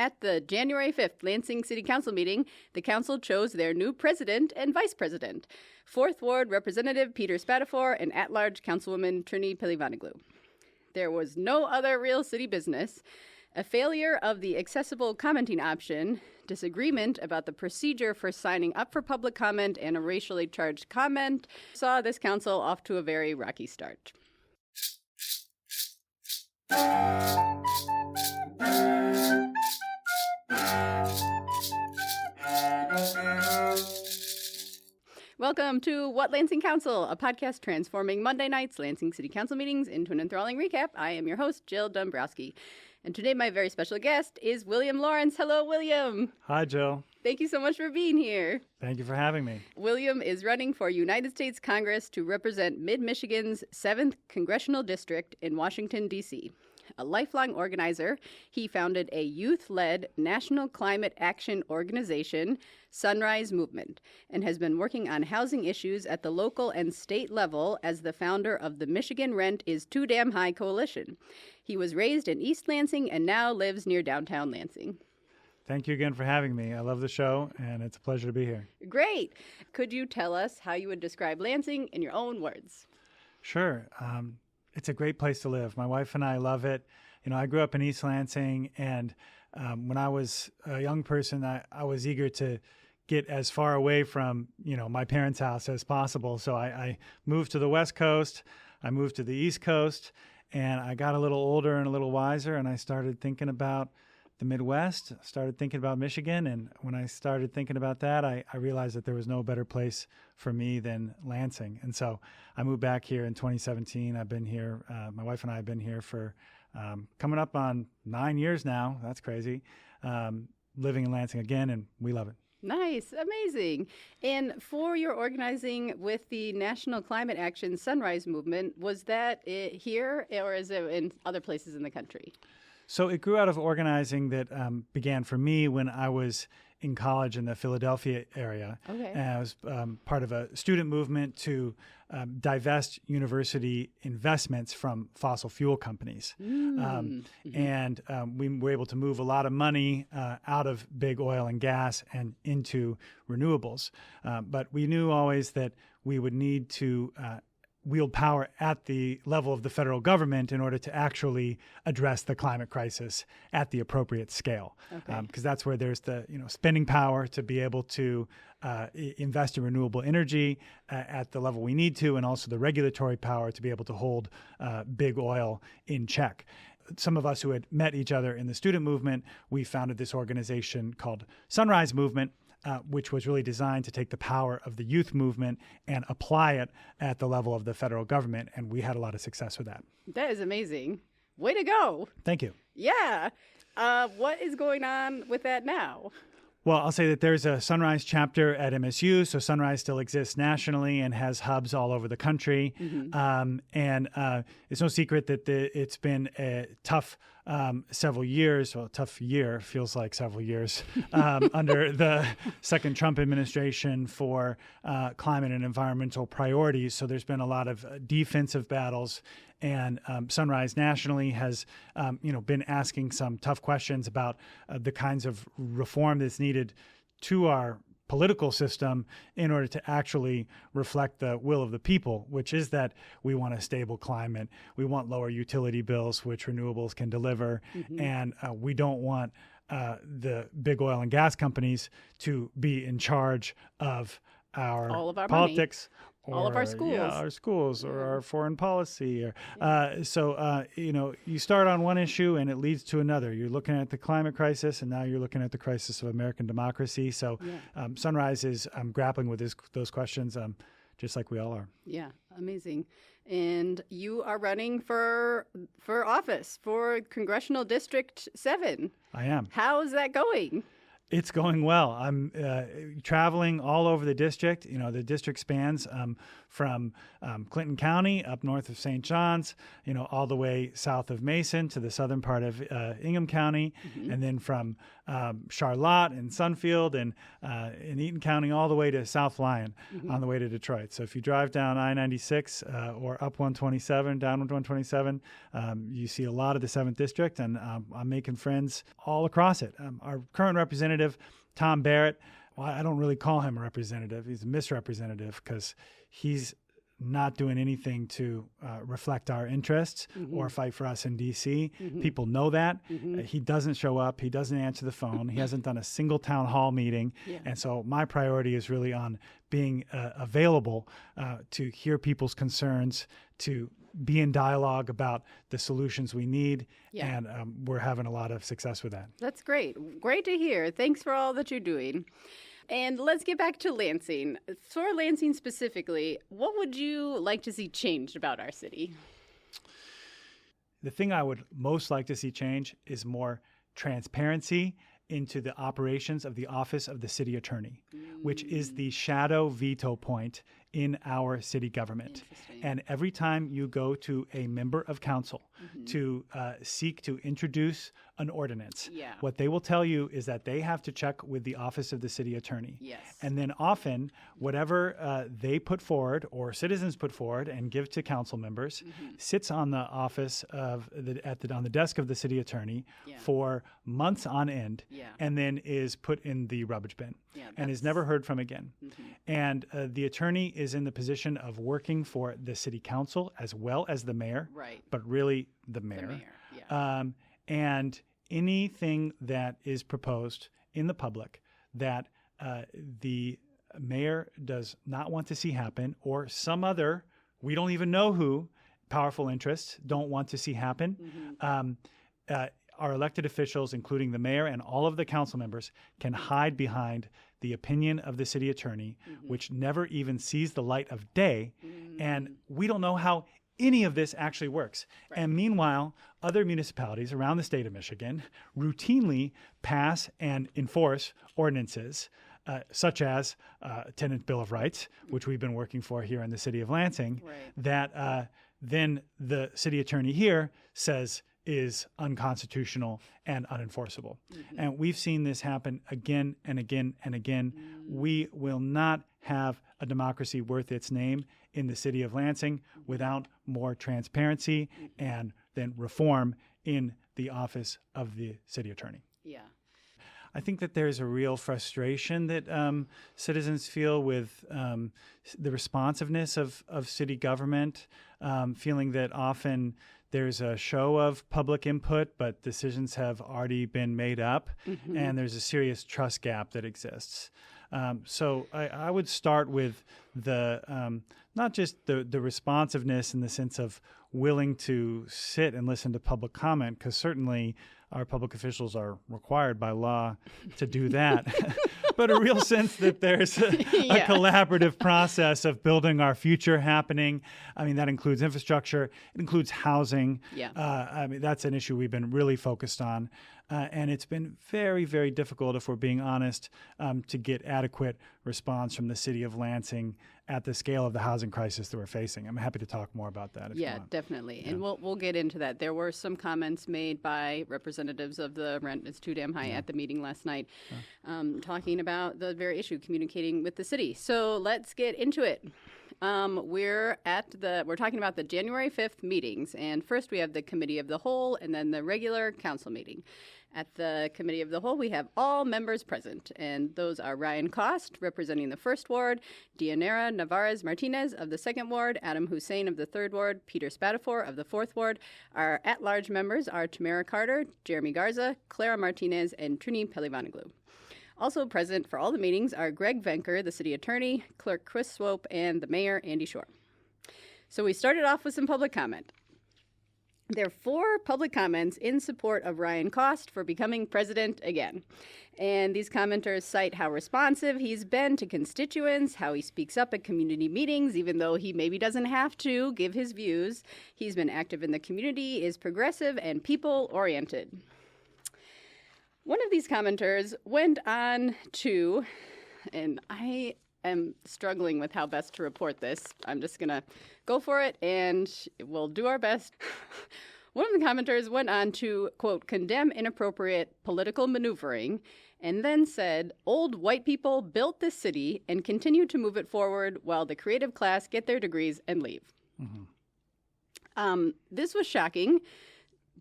At the January 5th Lansing City Council meeting, the council chose their new president and vice president, 4th Ward Representative Peter Spadafore and at-large Councilwoman Trini Pehlivanoglu. There was no other real city business. A failure of the accessible commenting option, disagreement about the procedure for signing up for public comment, and a racially charged comment saw this council off to a very rocky start. Welcome to What Lansing Council, a podcast transforming Monday night's Lansing City Council meetings into an enthralling recap. I am your host, Jill Dombrowski. And today my very special guest is William Lawrence. Hello, William. Hi, Jill. Thank you so much for being here. Thank you for having me. William is running for United States Congress to represent Mid-Michigan's 7th Congressional District in Washington, D.C. A lifelong organizer, he founded a youth-led national climate action organization, Sunrise Movement, and has been working on housing issues at the local and state level as the founder of the Michigan Rent is Too Damn High Coalition. He was raised in East Lansing and now lives near downtown Lansing. Thank you again for having me. I love the show, and it's a pleasure to be here. Great. Could you tell us how you would describe Lansing in your own words? Sure. It's a great place to live. My wife and I love it. You know, I grew up in East Lansing, and when I was a young person, I was eager to get as far away from, my parents' house as possible. So I moved to the West Coast. I moved to the East Coast, and I got a little older and a little wiser, and I started thinking about the Midwest, started thinking about Michigan. And when I started thinking about that, I realized that there was no better place for me than Lansing. And so I moved back here in 2017. I've been here, my wife and I have been here for coming up on 9 years now. That's crazy. Living in Lansing again, and we love it. Nice. Amazing. And for your organizing with the National Climate Action Sunrise Movement, was that here or is it in other places in the country? So it grew out of organizing that began for me when I was in college in the Philadelphia area. Okay. And I was part of a student movement to divest university investments from fossil fuel companies. And we were able to move a lot of money out of big oil and gas and into renewables. But we knew always that we would need to wield power at the level of the federal government in order to actually address the climate crisis at the appropriate scale. Because that's where there's the spending power to be able to invest in renewable energy at the level we need to, and also the regulatory power to be able to hold big oil in check. Some of us who had met each other in the student movement, we founded this organization called Sunrise Movement, which was really designed to take the power of the youth movement and apply it at the level of the federal government. And we had a lot of success with that. That is amazing. Way to go. Thank you. Yeah. What is going on with that now? Well, I'll say that there's a Sunrise chapter at MSU, so Sunrise still exists nationally and has hubs all over the country. And it's no secret that it's been a tough several years, well, tough year, feels like several years, under the second Trump administration for climate and environmental priorities. So there's been a lot of defensive battles. And Sunrise nationally has, been asking some tough questions about the kinds of reform that's needed to our political system in order to actually reflect the will of the people, which is that we want a stable climate. We want lower utility bills, which renewables can deliver. And we don't want the big oil and gas companies to be in charge of all of our politics. Money. All of our schools. Yeah, our schools or our foreign policy. So you start on one issue and it leads to another. You're looking at the climate crisis, and now you're looking at the crisis of American democracy. So Sunrise is grappling with those questions just like we all are. Yeah, amazing. And you are running for office for Congressional District 7. I am. How's that going? It's going well. I'm traveling all over the district. The district spans from Clinton County up north of St. John's, all the way south of Mason to the southern part of Ingham County, and then from Charlotte and Sunfield and in Eaton County all the way to South Lyon on the way to Detroit. So if you drive down I-96 or up 127, down 127, you see a lot of the 7th District, and I'm making friends all across it. Our current representative, Tom Barrett, well, I don't really call him a representative. He's a misrepresentative because he's not doing anything to reflect our interests or fight for us in D.C. People know that. He doesn't show up. He doesn't answer the phone. He hasn't done a single town hall meeting. And so my priority is really on being available to hear people's concerns, to be in dialogue about the solutions we need, and we're having a lot of success with that. That's great. Great to hear. Thanks for all that you're doing. And let's get back to Lansing. For Lansing specifically, what would you like to see changed about our city? The thing I would most like to see change is more transparency into the operations of the Office of the City Attorney, which is the shadow veto point in our city government. And every time you go to a member of council to seek to introduce an ordinance, what they will tell you is that they have to check with the Office of the City Attorney. And then often, whatever they put forward or citizens put forward and give to council members sits on the office of on the desk of the City Attorney for months on end, and then is put in the rubbish bin and is never heard from again. And the attorney is in the position of working for the city council as well as the mayor, but really the mayor. And anything that is proposed in the public that the mayor does not want to see happen, or some other, we don't even know who, powerful interests don't want to see happen, our elected officials, including the mayor and all of the council members, can hide behind the opinion of the city attorney, which never even sees the light of day. And we don't know how any of this actually works. And meanwhile, other municipalities around the state of Michigan routinely pass and enforce ordinances such as Tenant Bill of Rights, which we've been working for here in the city of Lansing, that then the city attorney here says is unconstitutional and unenforceable. And we've seen this happen again and again and again. We will not have a democracy worth its name in the city of Lansing without more transparency and then reform in the office of the city attorney. I think that there's a real frustration that citizens feel with the responsiveness of city government, feeling that often there's a show of public input, but decisions have already been made up, and there's a serious trust gap that exists. So I would start with the not just the responsiveness in the sense of willing to sit and listen to public comment, because certainly our public officials are required by law to do that, but a real sense that there's a collaborative process of building our future happening. I mean, that includes infrastructure. It includes housing. I mean, that's an issue we've been really focused on. And it's been very, very difficult, if we're being honest, to get adequate response from the city of Lansing at the scale of the housing crisis that we're facing. I'm happy to talk more about that if you want. Definitely. And we'll get into that. There were some comments made by representatives of the Rent is Too Damn High at the meeting last night, talking about the very issue, communicating with the city. So let's get into it. We're talking about the January 5th meetings, and first we have the Committee of the Whole and then the regular council meeting. At the Committee of the Whole, we have all members present, and those are Ryan Cost, representing the 1st Ward, Dianera Navarez-Martinez of the 2nd Ward, Adam Hussein of the 3rd Ward, Peter Spadafore of the 4th Ward. Our at-large members are Tamara Carter, Jeremy Garza, Clara Martinez, and Trini Pehlivanoglu. Also present for all the meetings are Greg Venker, the city attorney, Clerk Chris Swope, and the mayor, Andy Shore. So we started off with some public comment. There are 4 public comments in support of Ryan Cost for becoming president again. And these commenters cite how responsive he's been to constituents, how he speaks up at community meetings, even though he maybe doesn't have to give his views. He's been active in the community, is progressive and people-oriented. One of these commenters went on to, and I am struggling with how best to report this. I'm just going to go for it, and we'll do our best. One of the commenters went on to, quote, condemn inappropriate political maneuvering, and then said, old white people built this city and continue to move it forward while the creative class get their degrees and leave. This was shocking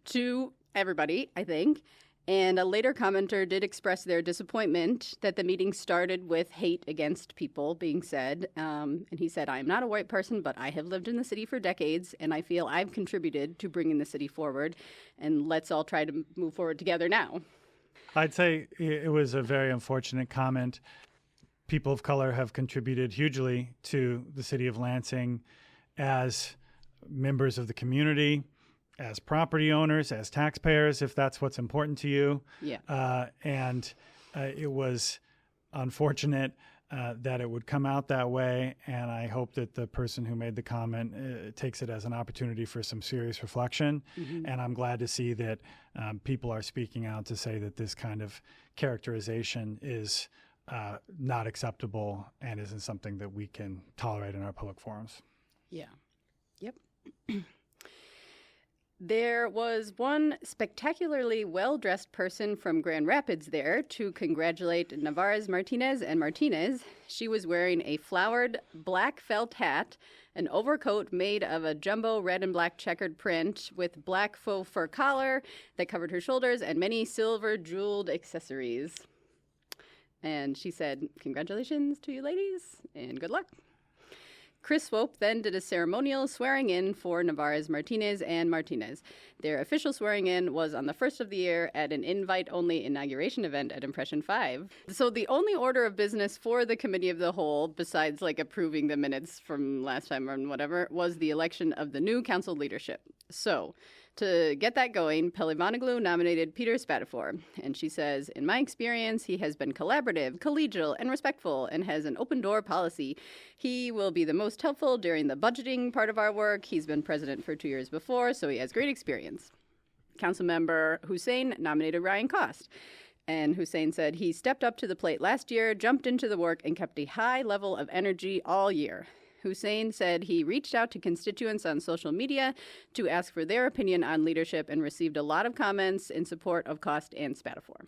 to everybody, I think. And a later commenter did express their disappointment that the meeting started with hate against people being said. And he said, I am not a white person, but I have lived in the city for decades, and I feel I've contributed to bringing the city forward. And let's all try to move forward together now. I'd say it was a very unfortunate comment. People of color have contributed hugely to the city of Lansing as members of the community, as property owners, as taxpayers, if that's what's important to you. Yeah. And it was unfortunate that it would come out that way. And I hope that the person who made the comment takes it as an opportunity for some serious reflection. And I'm glad to see that people are speaking out to say that this kind of characterization is not acceptable and isn't something that we can tolerate in our public forums. Yeah. Yep. There was one spectacularly well-dressed person from Grand Rapids there to congratulate Navarez, Martinez, and Martinez. She was wearing a flowered black felt hat, an overcoat made of a jumbo red and black checkered print with black faux fur collar that covered her shoulders and many silver jeweled accessories. And she said, congratulations to you ladies and good luck. Chris Swope then did a ceremonial swearing-in for Navarez, Martinez, and Martinez. Their official swearing-in was on the first of the year at an invite-only inauguration event at Impression 5. So the only order of business for the Committee of the Whole, besides approving the minutes from last time or whatever, was the election of the new council leadership. So to get that going, Pehlivanoglu nominated Peter Spadafore, and she says, in my experience, he has been collaborative, collegial, and respectful, and has an open-door policy. He will be the most helpful during the budgeting part of our work. He's been president for 2 years before, so he has great experience. Councilmember Hussein nominated Ryan Cost, and Hussein said he stepped up to the plate last year, jumped into the work, and kept a high level of energy all year. Hussein said he reached out to constituents on social media to ask for their opinion on leadership and received a lot of comments in support of Cost and Spadafore.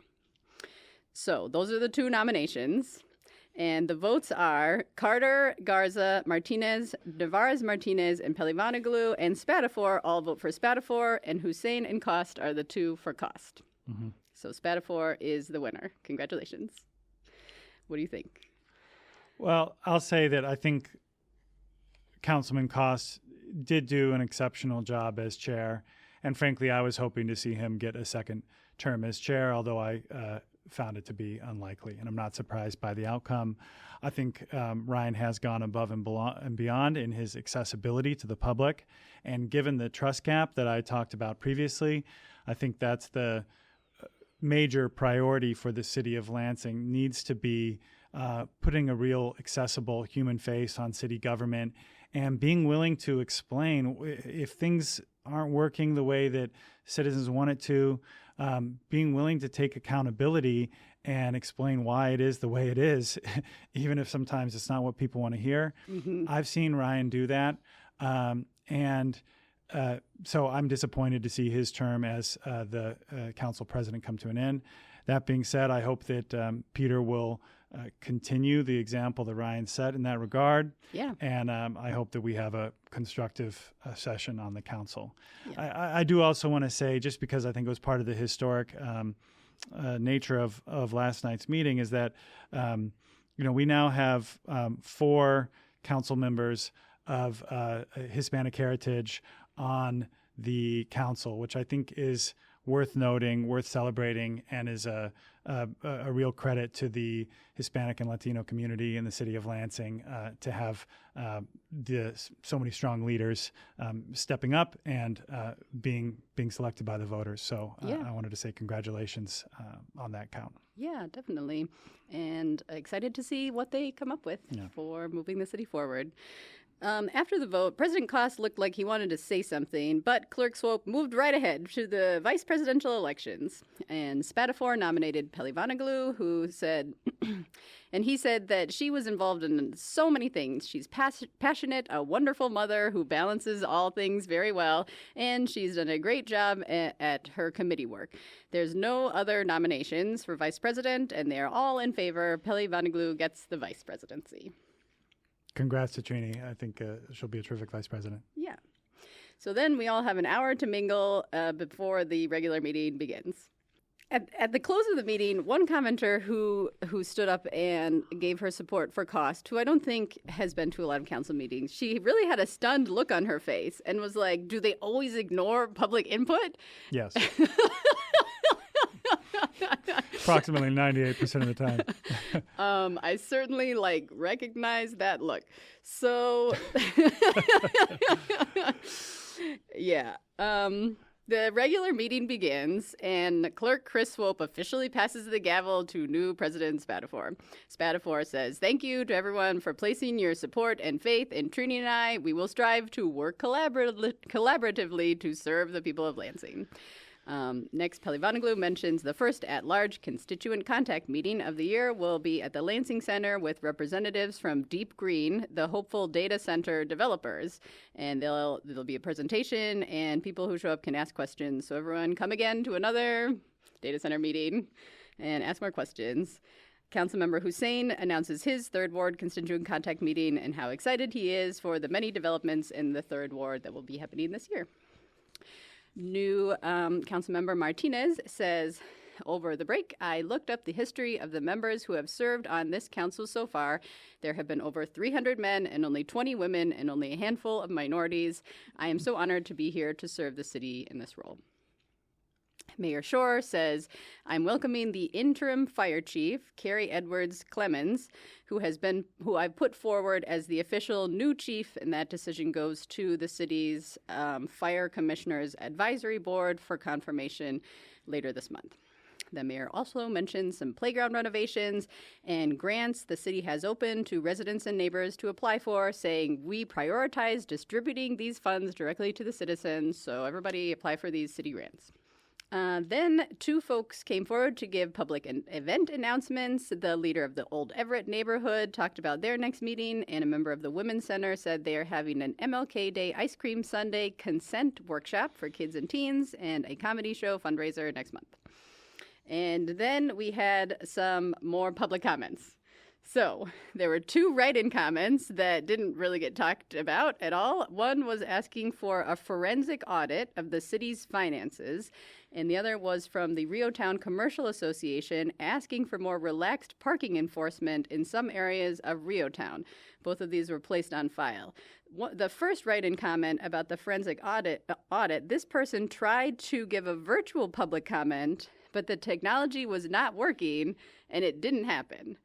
So those are the two nominations. And the votes are Carter, Garza, Martinez, Navarez, Martinez, and Pehlivanoglu, and Spadafore all vote for Spadafore, and Hussein and Cost are the two for Cost. So Spadafore is the winner. Congratulations. What do you think? Well, I'll say that I think Councilman Cost did do an exceptional job as chair, and frankly, I was hoping to see him get a second term as chair, although I found it to be unlikely, and I'm not surprised by the outcome. I think Ryan has gone above and beyond in his accessibility to the public, and given the trust gap that I talked about previously, I think that's the major priority for the city of Lansing. Needs to be putting a real accessible human face on city government and being willing to explain if things aren't working the way that citizens want it to, being willing to take accountability and explain why it is the way it is, even if sometimes it's not what people want to hear. I've seen Ryan do that. So I'm disappointed to see his term as the council president come to an end. That being said, I hope that Peter will continue the example that Ryan set in that regard. Yeah. And I hope that we have a constructive session on the council. Yeah. I do also want to say, just because I think it was part of the historic nature of last night's meeting, is that we now have 4 council members of Hispanic heritage on the council, which I think is worth noting, worth celebrating, and is a real credit to the Hispanic and Latino community in the city of Lansing to have so many strong leaders stepping up and being selected by the voters. So I wanted to say congratulations on that count. Yeah, definitely. And excited to see what they come up with for moving the city forward. After the vote, President Koss looked like he wanted to say something, but Clerk Swope moved right ahead to the vice presidential elections. And Spadafore nominated Pehlivanoglu, who said, and he said that she was involved in so many things. She's passionate, a wonderful mother who balances all things very well, and she's done a great job at her committee work. There's no other nominations for vice president, and they're all in favor. Pehlivanoglu gets the vice presidency. Congrats to Trini. I think she'll be a terrific vice president. Yeah. So then we all have an hour to mingle before the regular meeting begins. At the close of the meeting, one commenter who stood up and gave her support for Koss, who I don't think has been to a lot of council meetings, she really had a stunned look on her face and was like, do they always ignore public input? Yes. Approximately 98% of the time. I certainly recognize that look. So, yeah. The regular meeting begins, and Clerk Chris Swope officially passes the gavel to new President Spadafore. Spadafore says, "Thank you to everyone for placing your support and faith in Trini and I. We will strive to work collaboratively to serve the people of Lansing." Next, Pehlivanoglu mentions the first at-large constituent contact meeting of the year will be at the Lansing Center with representatives from Deep Green, the hopeful data center developers. And there'll be a presentation, and people who show up can ask questions. So everyone come again to another data center meeting and ask more questions. Councilmember Hussein announces his Third Ward constituent contact meeting and how excited he is for the many developments in the Third Ward that will be happening this year. New Councilmember Martinez says, over the break, I looked up the history of the members who have served on this council so far. There have been over 300 men and only 20 women and only a handful of minorities. I am so honored to be here to serve the city in this role. Mayor Shore says, I'm welcoming the interim fire chief, Carrie Edwards Clemens, who I've put forward as the official new chief, and that decision goes to the city's Fire Commissioners Advisory Board for confirmation later this month. The mayor also mentioned some playground renovations and grants the city has opened to residents and neighbors to apply for, saying we prioritize distributing these funds directly to the citizens, so everybody apply for these city grants. Then two folks came forward to give public event announcements. The leader of the Old Everett neighborhood talked about their next meeting, and a member of the Women's Center said they are having an MLK Day Ice Cream Sunday consent workshop for kids and teens and a comedy show fundraiser next month. And then we had some more public comments. So there were two write-in comments that didn't really get talked about at all. One was asking for a forensic audit of the city's finances, and the other was from the Riotown Commercial Association asking for more relaxed parking enforcement in some areas of Riotown. Both of these were placed on file. The first write-in comment about the forensic audit, this person tried to give a virtual public comment, but the technology was not working, and it didn't happen.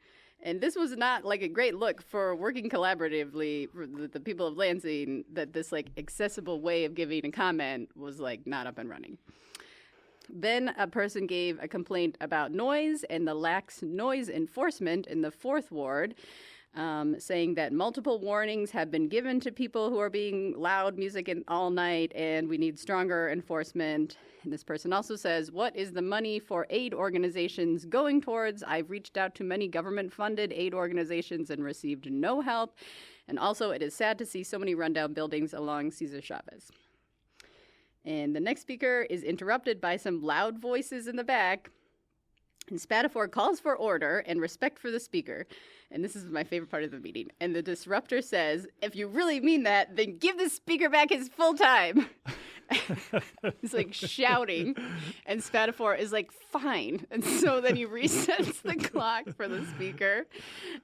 And this was not a great look for working collaboratively for the people of Lansing, that this accessible way of giving a comment was not up and running. Then a person gave a complaint about noise and the lax noise enforcement in the 4th Ward, saying that multiple warnings have been given to people who are being loud music all night, and we need stronger enforcement. And this person also says, what is the money for aid organizations going towards? I've reached out to many government-funded aid organizations and received no help. And also, it is sad to see so many rundown buildings along Cesar Chavez. And the next speaker is interrupted by some loud voices in the back. And Spadafore calls for order and respect for the speaker. And this is my favorite part of the meeting. And the disruptor says, if you really mean that, then give the speaker back his full time. He's shouting. And Spadafore is fine. And so then he resets the clock for the speaker.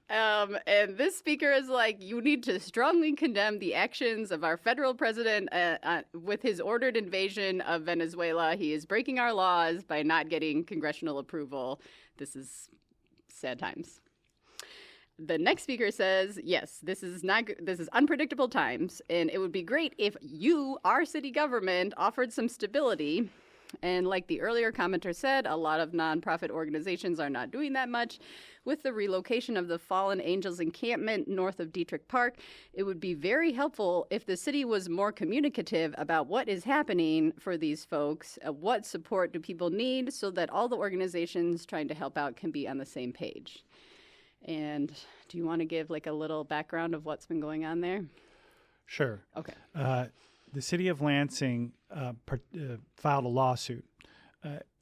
And this speaker is you need to strongly condemn the actions of our federal president with his ordered invasion of Venezuela. He is breaking our laws by not getting congressional approval. This is sad times. The next speaker says, yes, this is unpredictable times, and it would be great if you, our city government, offered some stability. And like the earlier commenter said, a lot of nonprofit organizations are not doing that much. With the relocation of the Fallen Angels encampment north of Dietrich Park, it would be very helpful if the city was more communicative about what is happening for these folks, what support do people need, so that all the organizations trying to help out can be on the same page. And do you want to give like a little background of what's been going on there? Sure. Okay. The city of Lansing filed a lawsuit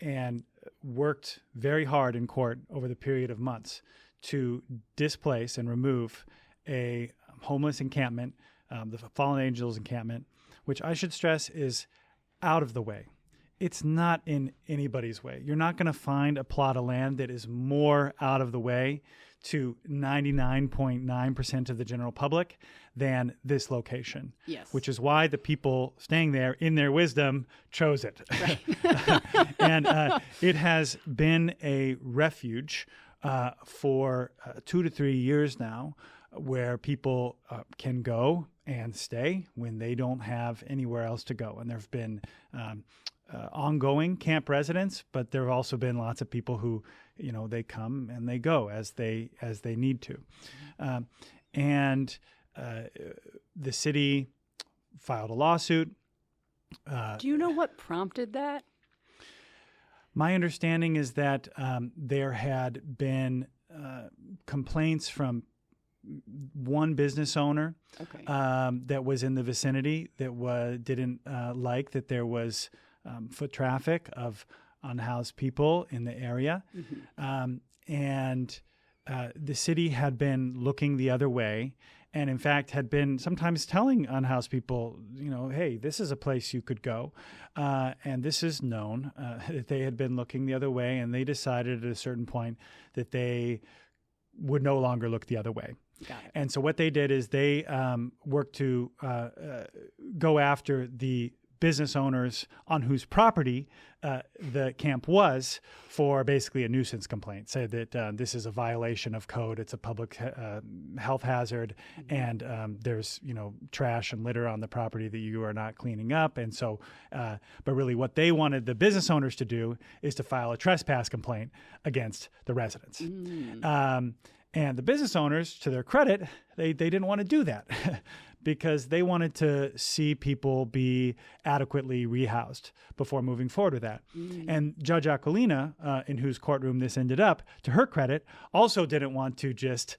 and worked very hard in court over the period of months to displace and remove a homeless encampment, the Fallen Angels encampment, which I should stress is out of the way. It's not in anybody's way. You're not going to find a plot of land that is more out of the way to 99.9% of the general public than this location. Yes. Which is why the people staying there, in their wisdom, chose it. Right. And it has been a refuge for 2 to 3 years now, where people can go and stay when they don't have anywhere else to go. And there have been ongoing camp residents, but there have also been lots of people who, they come and they go as they need to. And the city filed a lawsuit. Do you know what prompted that? My understanding is that there had been complaints from one business owner that was in the vicinity that didn't like that there was foot traffic of unhoused people in the area. Mm-hmm. And the city had been looking the other way, and in fact had been sometimes telling unhoused people, hey, this is a place you could go. And this is known that they had been looking the other way, and they decided at a certain point that they would no longer look the other way. Got it. And so what they did is they worked to go after the business owners on whose property the camp was for basically a nuisance complaint, said that this is a violation of code, it's a public health hazard, and there's trash and litter on the property that you are not cleaning up. And so, but really what they wanted the business owners to do is to file a trespass complaint against the residents. And the business owners, to their credit, they didn't want to do that because they wanted to see people be adequately rehoused before moving forward with that. And Judge Aquilina, in whose courtroom this ended up, to her credit, also didn't want to just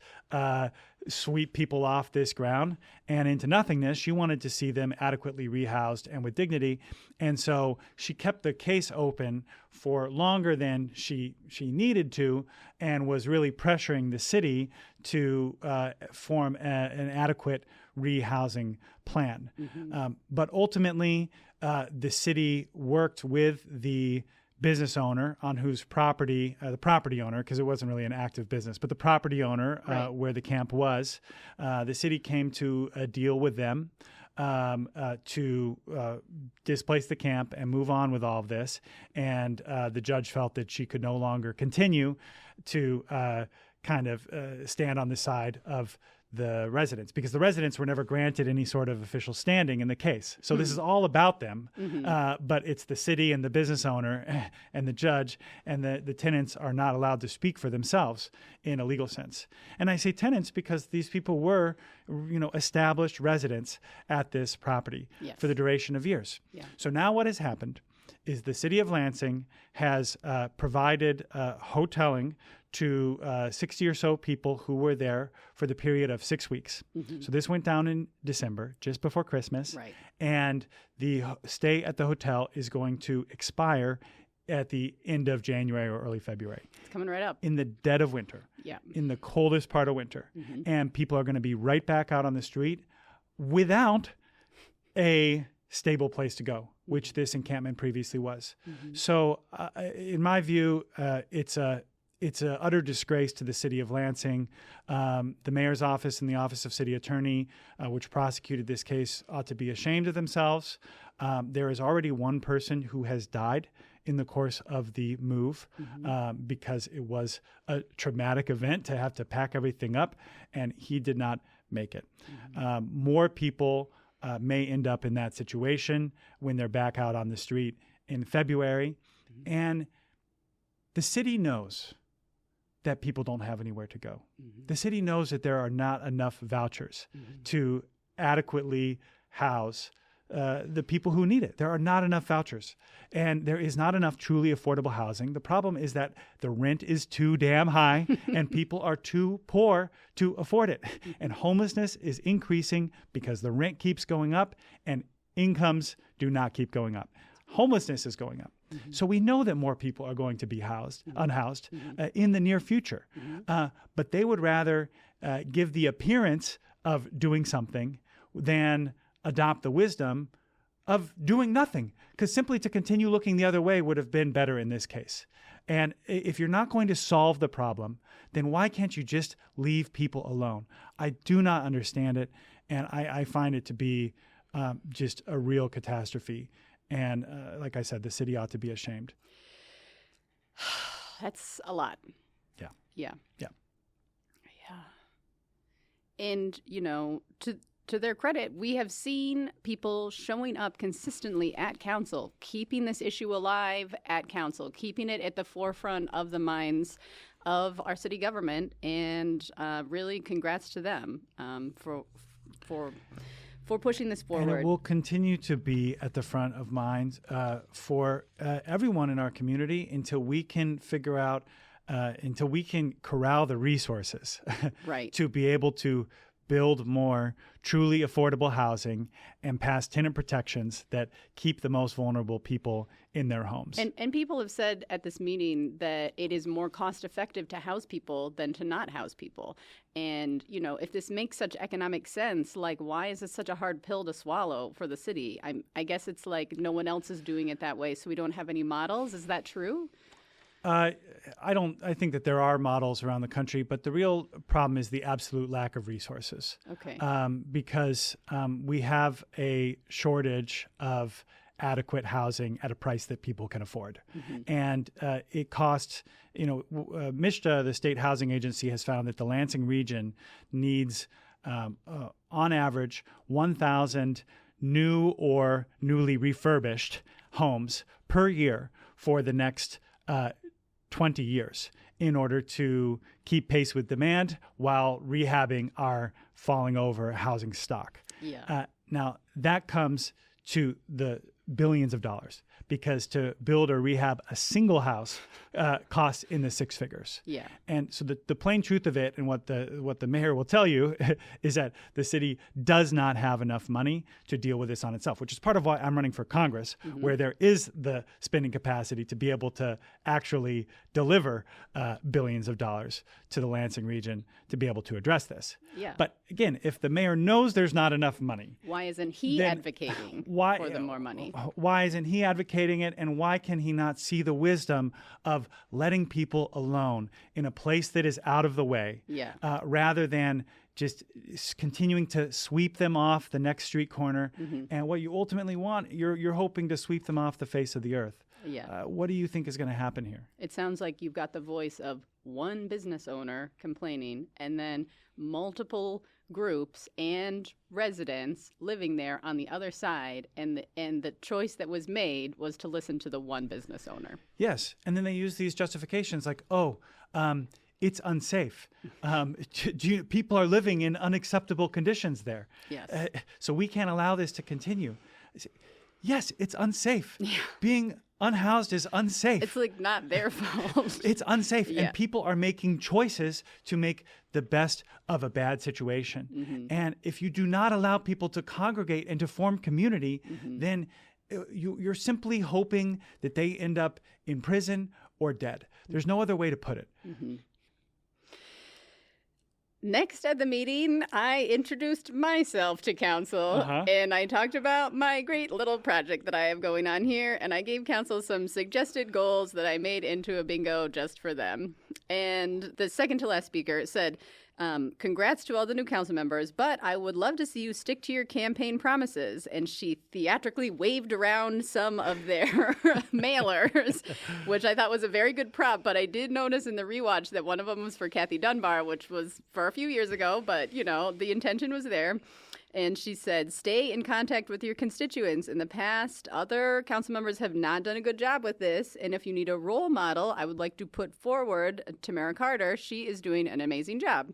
sweep people off this ground and into nothingness. She wanted to see them adequately rehoused and with dignity. And so she kept the case open for longer than she needed to, and was really pressuring the city to form an adequate rehousing plan. But ultimately, the city worked with the business owner on whose property, the property owner, because it wasn't really an active business, but the property owner where the camp was, the city came to a deal with them to displace the camp and move on with all of this. And the judge felt that she could no longer continue to stand on the side of the residents, because the residents were never granted any sort of official standing in the case. So this is all about them, but it's the city and the business owner and the judge, and the tenants are not allowed to speak for themselves in a legal sense. And I say tenants because these people were, established residents at this property for the duration of years. Yeah. So now what has happened is the city of Lansing has provided hoteling to 60 or so people who were there for the period of 6 weeks. So this went down in December, just before Christmas. Right. And the stay at the hotel is going to expire at the end of January or early February. It's coming right up. In the dead of winter. Yeah. In the coldest part of winter. And people are going to be right back out on the street without a stable place to go, which this encampment previously was. So in my view, it's an utter disgrace to the city of Lansing. The mayor's office and the office of city attorney, which prosecuted this case, ought to be ashamed of themselves. There is already one person who has died in the course of the move because it was a traumatic event to have to pack everything up, and he did not make it. More people may end up in that situation when they're back out on the street in February, and the city knows that people don't have anywhere to go. The city knows that there are not enough vouchers to adequately house the people who need it. There are not enough vouchers, and there is not enough truly affordable housing. The problem is that the rent is too damn high and people are too poor to afford it. And homelessness is increasing because the rent keeps going up and incomes do not keep going up. Homelessness is going up. So we know that more people are going to be unhoused in the near future. But they would rather give the appearance of doing something than adopt the wisdom of doing nothing, because simply to continue looking the other way would have been better in this case. And if you're not going to solve the problem, then why can't you just leave people alone? I do not understand it, and I find it to be just a real catastrophe. And like I said, the city ought to be ashamed. That's a lot. Yeah. Yeah. Yeah. Yeah. And, to their credit, we have seen people showing up consistently at council, keeping this issue alive at council, keeping it at the forefront of the minds of our city government, and really congrats to them for pushing this forward. And it will continue to be at the front of minds for everyone in our community until we can figure out, until we can corral the resources right. to be able to build more truly affordable housing and pass tenant protections that keep the most vulnerable people in their homes. And people have said at this meeting that it is more cost effective to house people than to not house people. And, if this makes such economic sense, like, why is this such a hard pill to swallow for the city? I guess it's like no one else is doing it that way, so we don't have any models. Is that true? I think that there are models around the country, but the real problem is the absolute lack of resources. Okay. Because we have a shortage of adequate housing at a price that people can afford. And it costs, MISHDA, the state housing agency, has found that the Lansing region needs, on average, 1,000 new or newly refurbished homes per year for the next 20 years in order to keep pace with demand while rehabbing our falling over housing stock. Yeah. Now, that comes to the billions of dollars, because to build or rehab a single house costs in the six figures. Yeah. And so the plain truth of it, and what the mayor will tell you, is that the city does not have enough money to deal with this on itself, which is part of why I'm running for Congress, where there is the spending capacity to be able to actually deliver billions of dollars to the Lansing region to be able to address this. Yeah. But again, if the mayor knows there's not enough money, why isn't he advocating for the more money? Why isn't he advocating it, and why can he not see the wisdom of letting people alone in a place that is out of the way, rather than just continuing to sweep them off the next street corner? And what you ultimately want, you're hoping to sweep them off the face of the earth. Yeah. What do you think is going to happen here? It sounds like you've got the voice of one business owner complaining, and then multiple groups and residents living there on the other side, and the choice that was made was to listen to the one business owner. Yes, and then they use these justifications like, it's unsafe. People are living in unacceptable conditions there. Yes. So we can't allow this to continue. Yes, it's unsafe. Yeah. Being unhoused is unsafe. It's like not their fault. It's unsafe. Yeah. And people are making choices to make the best of a bad situation. And if you do not allow people to congregate and to form community, then you're simply hoping that they end up in prison or dead. There's no other way to put it. Next at the meeting, I introduced myself to council, and I talked about my great little project that I have going on here, and I gave council some suggested goals that I made into a bingo just for them. And the second to last speaker said, congrats to all the new council members, but I would love to see you stick to your campaign promises. And she theatrically waved around some of their mailers, which I thought was a very good prop. But I did notice in the rewatch that one of them was for Kathy Dunbar, which was for a few years ago, but, the intention was there. And she said, stay in contact with your constituents. In the past, other council members have not done a good job with this. And if you need a role model, I would like to put forward Tamara Carter. She is doing an amazing job.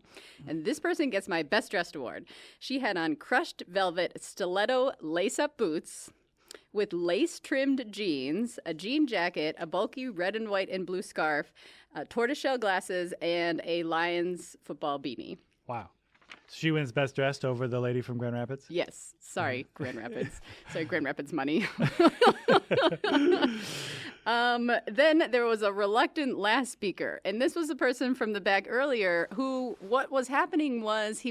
And this person gets my Best Dressed Award. She had on crushed velvet stiletto lace-up boots with lace-trimmed jeans, a jean jacket, a bulky red and white and blue scarf, tortoiseshell glasses, and a Lions football beanie. Wow. She wins Best Dressed over the lady from Grand Rapids? Yes. Sorry, Grand Rapids. Sorry, Grand Rapids money. Then there was a reluctant last speaker. And this was the person from the back earlier who, what was happening was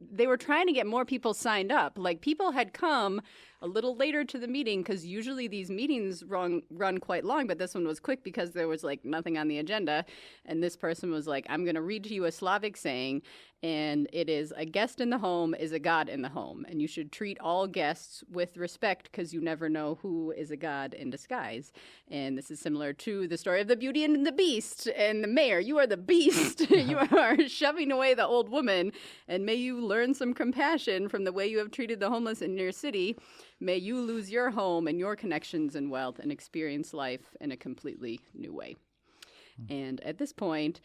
they were trying to get more people signed up. Like, people had come a little later to the meeting because usually these meetings run quite long, but this one was quick because there was like nothing on the agenda. And this person was like, I'm going to read to you a Slavic saying, and it is, a guest in the home is a god in the home. And you should treat all guests with respect because you never know who is a god in disguise. And this is similar to the story of the Beauty and the Beast and the mayor. You are the beast. You are shoving away the old woman. And may you learn some compassion from the way you have treated the homeless in your city. May you lose your home and your connections and wealth and experience life in a completely new way. And at this point,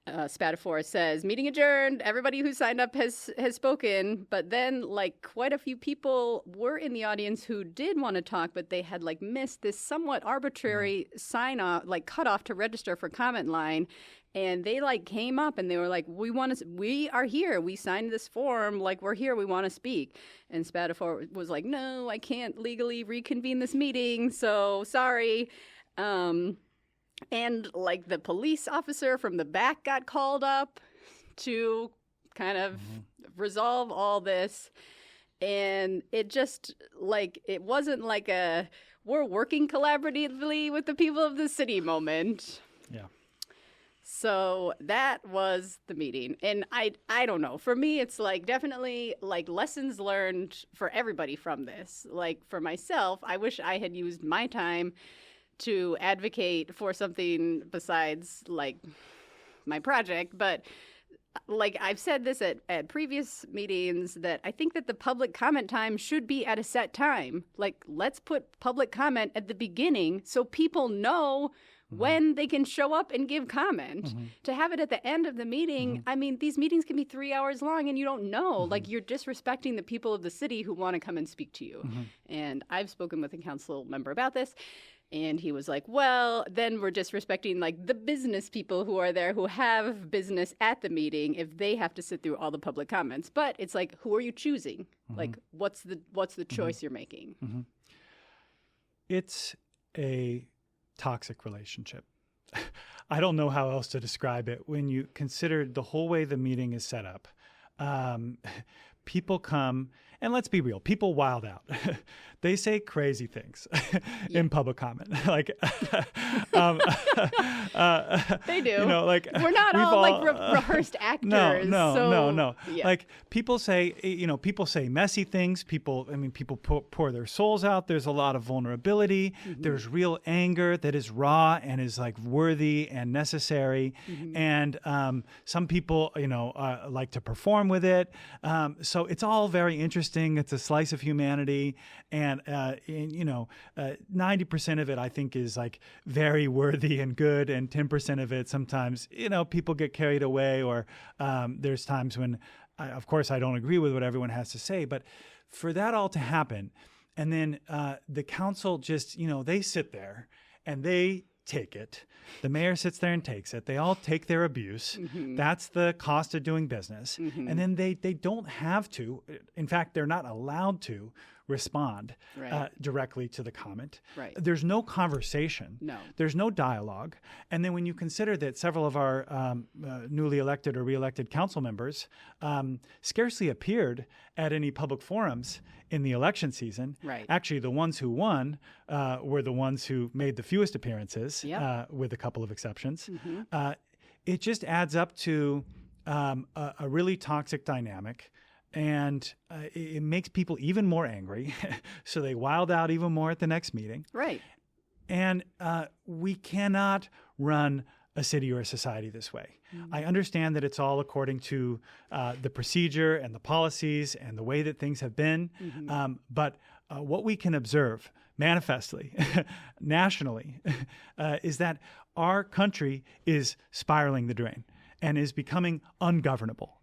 Spadafore says, meeting adjourned. Everybody who signed up has spoken. But then, like, quite a few people were in the audience who did want to talk, but they had, like, missed this somewhat arbitrary sign-off, like, cutoff to register for comment line. And they, like, came up and they were like, we are here. We signed this form. Like, we're here. We want to speak. And Spadafore was like, no, I can't legally reconvene this meeting. So sorry. And, like, the police officer from the back got called up to kind of resolve all this. And it just, like, it wasn't like a we're working collaboratively with the people of the city moment. Yeah. So that was the meeting. And I don't know. For me, it's, like, definitely, like, lessons learned for everybody from this. Like, for myself, I wish I had used my time to advocate for something besides, like, my project. But, like, I've said this at previous meetings that I think that the public comment time should be at a set time. Like, let's put public comment at the beginning so people know when they can show up and give comment. To have it at the end of the meeting, I mean, these meetings can be 3 hours long and you don't know. Like, you're disrespecting the people of the city who want to come and speak to you. And I've spoken with a council member about this. And he was like, well, then we're disrespecting, like, the business people who are there who have business at the meeting if they have to sit through all the public comments. But it's like, who are you choosing? Like, what's the choice you're making? It's a toxic relationship. I don't know how else to describe it. When you consider the whole way the meeting is set up, people come, and let's be real, people wild out. They say crazy things in public comment. Like, they do. You know, like, we're not all like rehearsed actors. No. Yeah. Like, people say messy things. People pour their souls out. There's a lot of vulnerability. There's real anger that is raw and is, like, worthy and necessary. And some people, like to perform with it. So it's all very interesting. It's a slice of humanity. And 90% of it, I think, is, like, very worthy and good, and 10% of it, sometimes, people get carried away, or there's times when, of course, I don't agree with what everyone has to say. But for that all to happen, and then the council just, they sit there and they take it. The mayor sits there and takes it. They all take their abuse. That's the cost of doing business. And then they don't have to. In fact, they're not allowed to respond directly to the comment. There's no conversation. There's no dialogue. And then when you consider that several of our newly elected or reelected council members scarcely appeared at any public forums in the election season. Actually, the ones who won were the ones who made the fewest appearances, with a couple of exceptions. It just adds up to a really toxic dynamic. And it makes people even more angry. So they wild out even more at the next meeting. And we cannot run a city or a society this way. I understand that it's all according to the procedure and the policies and the way that things have been. But what we can observe manifestly, nationally, is that our country is spiraling the drain and is becoming ungovernable.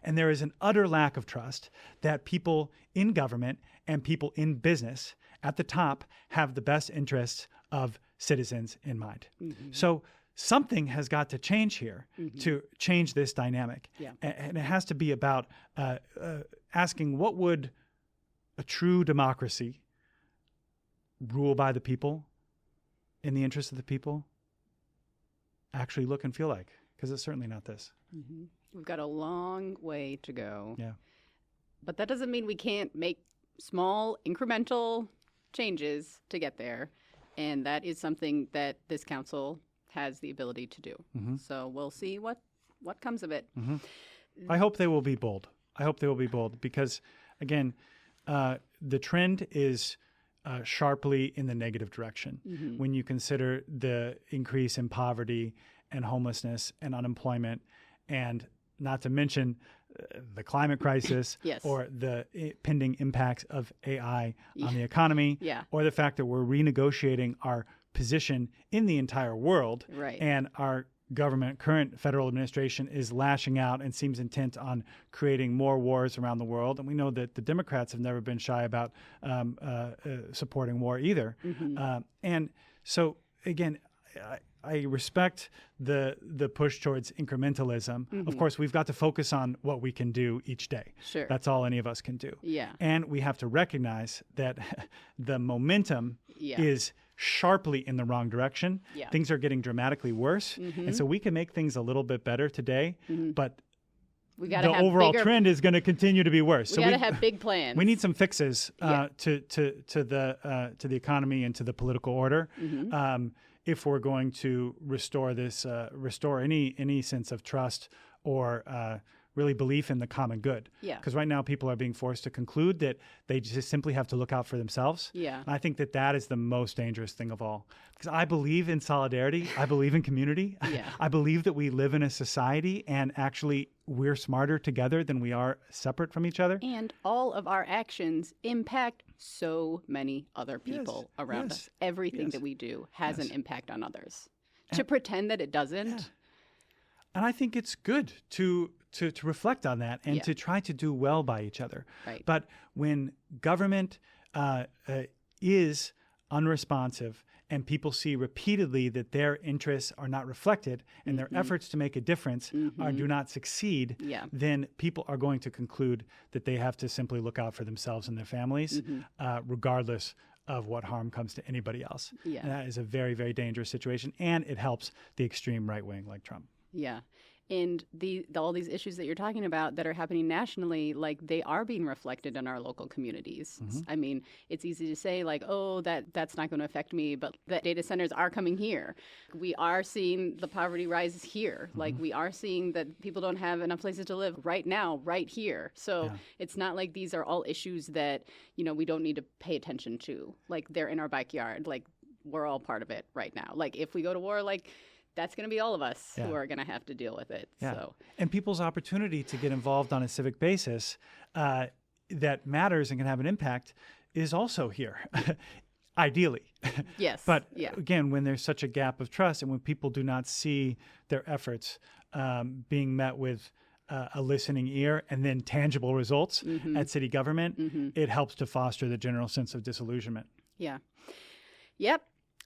And there is an utter lack of trust that people in government and people in business at the top have the best interests of citizens in mind. So something has got to change here to change this dynamic. And it has to be about asking, what would a true democracy rule by the people in the interest of the people actually look and feel like? Because it's certainly not this. We've got a long way to go. Yeah. But that doesn't mean we can't make small incremental changes to get there. And that is something that this council has the ability to do. So we'll see what comes of it. I hope they will be bold. I hope they will be bold because, again, the trend is sharply in the negative direction when you consider the increase in poverty and homelessness and unemployment, and not to mention the climate crisis or the pending impacts of AI on the economy, or the fact that we're renegotiating our position in the entire world, and our government, current federal administration, is lashing out and seems intent on creating more wars around the world. And we know that the Democrats have never been shy about supporting war either. And so, again, I respect the push towards incrementalism. Of course, we've got to focus on what we can do each day. That's all any of us can do. And we have to recognize that the momentum is sharply in the wrong direction. Things are getting dramatically worse. And so we can make things a little bit better today, but the overall trend is going to continue to be worse. We got to have big plans. We need some fixes to the economy and to the political order. If we're going to restore any sense of trust or really belief in the common good. Because right now people are being forced to conclude that they just simply have to look out for themselves. And I think that is the most dangerous thing of all. Because I believe in solidarity. I believe in community. I believe that we live in a society and actually we're smarter together than we are separate from each other. And all of our actions impact so many other people around us. Everything that we do has an impact on others. To pretend that it doesn't. And I think it's good to reflect on that and to try to do well by each other. But when government is unresponsive and people see repeatedly that their interests are not reflected and their efforts to make a difference do not succeed, then people are going to conclude that they have to simply look out for themselves and their families, regardless of what harm comes to anybody else. And that is a very, very dangerous situation, and it helps the extreme right wing like Trump. And all these issues that you're talking about that are happening nationally, like they are being reflected in our local communities. I mean, it's easy to say like, oh, that's not going to affect me, but the data centers are coming here. We are seeing the poverty rise here. Like we are seeing that people don't have enough places to live right now, right here. So it's not like these are all issues that, we don't need to pay attention to. Like they're in our backyard. Like we're all part of it right now. Like if we go to war, like that's going to be all of us who are going to have to deal with it. So. And people's opportunity to get involved on a civic basis that matters and can have an impact is also here, ideally. But again, when there's such a gap of trust and when people do not see their efforts being met with a listening ear and then tangible results at city government, it helps to foster the general sense of disillusionment. Yep.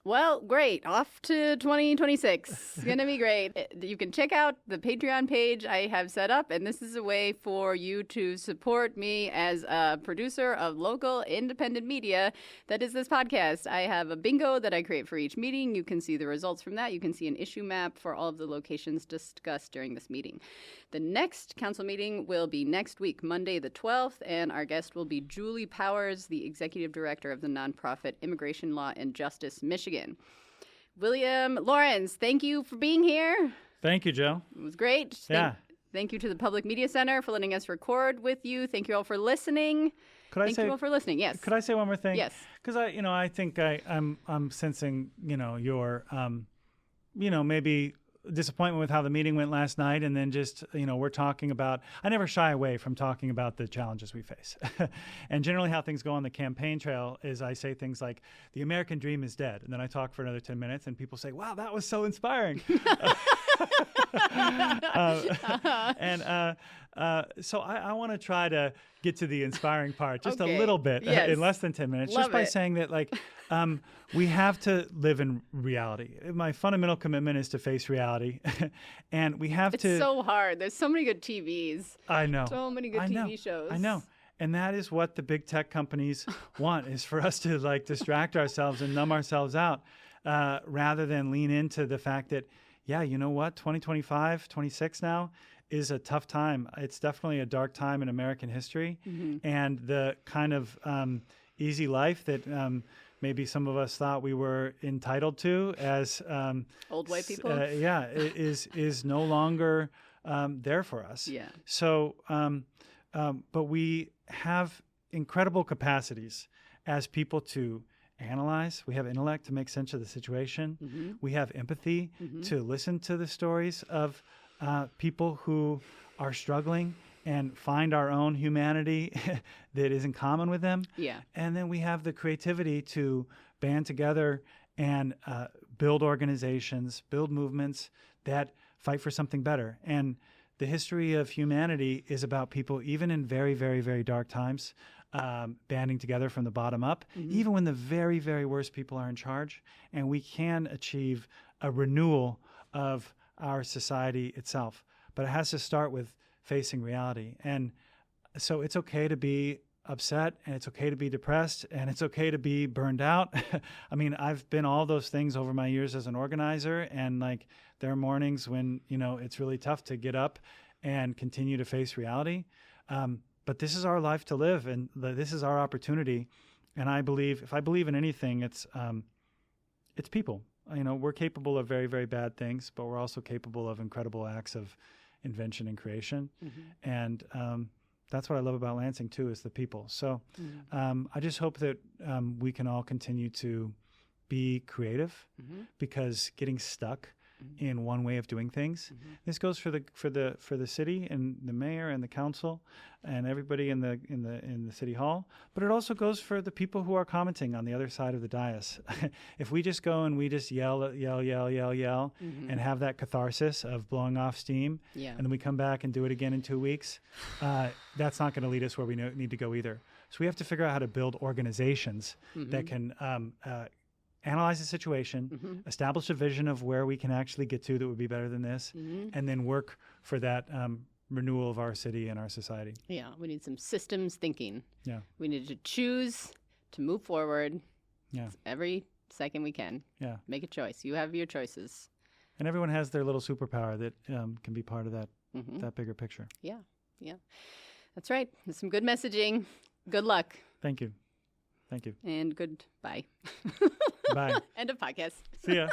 Well, great. Off to 2026. It's going to be great. You can check out the Patreon page I have set up, and this is a way for you to support me as a producer of local independent media that is this podcast. I have a bingo that I create for each meeting. You can see the results from that. You can see an issue map for all of the locations discussed during this meeting. The next council meeting will be next week, Monday the 12th, and our guest will be Julie Powers, the executive director of the nonprofit Immigration Law and Justice Michigan. William Lawrence, thank you for being here. Thank you, Joe. It was great. Thank you to the Public Media Center for letting us record with you. Thank you all for listening. Thank you all for listening. Yes. Could I say one more thing? Yes. Because I think I'm sensing your maybe disappointment with how the meeting went last night, and then just, we're talking about, I never shy away from talking about the challenges we face. And generally how things go on the campaign trail is I say things like, the American dream is dead. And then I talk for another 10 minutes and people say, wow, that was so inspiring. So I want to try to get to the inspiring part just a little bit in less than 10 minutes, just by saying that, like, we have to live in reality. My fundamental commitment is to face reality. And we have to. It's so hard. There's so many good TVs. I know. So many good TV shows. I know. And that is what the big tech companies want, is for us to, like, distract ourselves and numb ourselves out, rather than lean into the fact that, yeah, you know what, 2025, 26 now is a tough time. It's definitely a dark time in American history. Mm-hmm. And the kind of easy life that maybe some of us thought we were entitled to as old white people, is no longer there for us. Yeah. So, but we have incredible capacities as people to analyze. We have intellect to make sense of the situation. Mm-hmm. We have empathy to listen to the stories of people who are struggling and find our own humanity that is in common with them. Yeah. And then we have the creativity to band together and build organizations, build movements that fight for something better. And the history of humanity is about people, even in very, very, very dark times, banding together from the bottom up, even when the very, very worst people are in charge. And we can achieve a renewal of our society itself. But it has to start with facing reality. And so it's okay to be upset, and it's okay to be depressed, and it's okay to be burned out. I mean, I've been all those things over my years as an organizer, and, like, there are mornings when, it's really tough to get up and continue to face reality. But this is our life to live, and this is our opportunity. And I believe, if I believe in anything, it's people. We're capable of very, very bad things, but we're also capable of incredible acts of invention and creation. Mm-hmm. And that's what I love about Lansing, too, is the people. So I just hope that we can all continue to be creative, because getting stuck in one way of doing things. This goes for the city and the mayor and the council and everybody in the city hall, but it also goes for the people who are commenting on the other side of the dais. If we just go and we just yell, and have that catharsis of blowing off steam, and then we come back and do it again in 2 weeks, that's not going to lead us where we need to go either. So we have to figure out how to build organizations that can analyze the situation, establish a vision of where we can actually get to that would be better than this, and then work for that renewal of our city and our society. Yeah, we need some systems thinking. Yeah. We need to choose to move forward every second we can. Yeah. Make a choice. You have your choices. And everyone has their little superpower that can be part of that bigger picture. Yeah, yeah. That's right. There's some good messaging. Good luck. Thank you. Thank you. And goodbye. Bye. End of podcast. See ya.